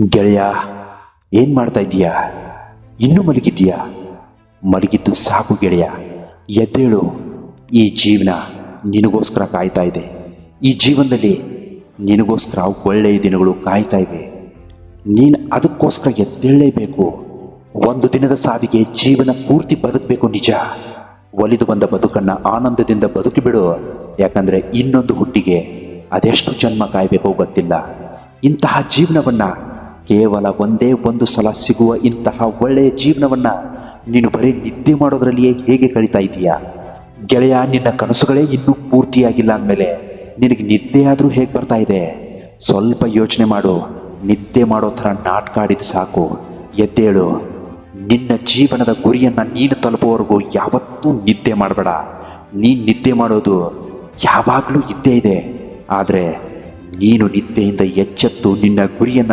ಗೆಳೆಯ, ಏನ್ ಮಾಡ್ತಾ ಇದ್ದೀಯಾ? ಇನ್ನೂ ಮಲಗಿದ್ದೀಯಾ? ಮಲಗಿದ್ದು ಸಾಕು ಗೆಳೆಯ, ಎದ್ದೇಳು. ಈ ಜೀವನ ನಿನಗೋಸ್ಕರ ಕಾಯ್ತಾ ಇದೆ. ಈ ಜೀವನದಲ್ಲಿ ನಿನಗೋಸ್ಕರ ಒಳ್ಳೆಯ ದಿನಗಳು ಕಾಯ್ತಾ ಇವೆ. ನೀನು ಅದಕ್ಕೋಸ್ಕರ ಎದ್ದೇಳಲೇಬೇಕು. ಒಂದು ದಿನದ ಸಾವಿಗೆ ಜೀವನ ಪೂರ್ತಿ ಬದುಕಬೇಕು ನಿಜ. ಒಲಿದು ಬಂದ ಬದುಕನ್ನು ಆನಂದದಿಂದ ಬದುಕಿಬಿಡು. ಯಾಕಂದರೆ ಇನ್ನೊಂದು ಹುಟ್ಟಿಗೆ ಅದೆಷ್ಟು ಜನ್ಮ ಕಾಯಬೇಕೋ ಗೊತ್ತಿಲ್ಲ. ಇಂತಹ ಜೀವನವನ್ನು, ಕೇವಲ ಒಂದೇ ಒಂದು ಸಲ ಸಿಗುವ ಇಂತಹ ಒಳ್ಳೆಯ ಜೀವನವನ್ನು ನೀನು ಬರೀ ನಿದ್ದೆ ಮಾಡೋದ್ರಲ್ಲಿಯೇ ಹೇಗೆ ಕಳೀತಾ ಇದೀಯಾ? ಗೆಳೆಯ, ನಿನ್ನ ಕನಸುಗಳೇ ಇನ್ನೂ ಪೂರ್ತಿಯಾಗಿಲ್ಲ ಅಂದಮೇಲೆ ನಿನಗೆ ನಿದ್ದೆ ಆದರೂ ಹೇಗೆ ಬರ್ತಾ ಇದೆ? ಸ್ವಲ್ಪ ಯೋಚನೆ ಮಾಡು. ನಿದ್ದೆ ಮಾಡೋ ಥರ ನಾಟಕ ಆಡಿದ್ದು ಸಾಕು. ಎದ್ದೇಳು. ನಿನ್ನ ಜೀವನದ ಗುರಿಯನ್ನು ನೀನು ತಲುಪುವವರೆಗೂ ಯಾವತ್ತೂ ನಿದ್ದೆ ಮಾಡಬೇಡ. ನೀನು ನಿದ್ದೆ ಮಾಡೋದು ಯಾವಾಗಲೂ ಇದ್ದೇ ಇದೆ. ಆದರೆ ನೀನು ನಿದ್ದೆಯಿಂದ ಎಚ್ಚೆತ್ತು ನಿನ್ನ ಗುರಿಯನ್ನು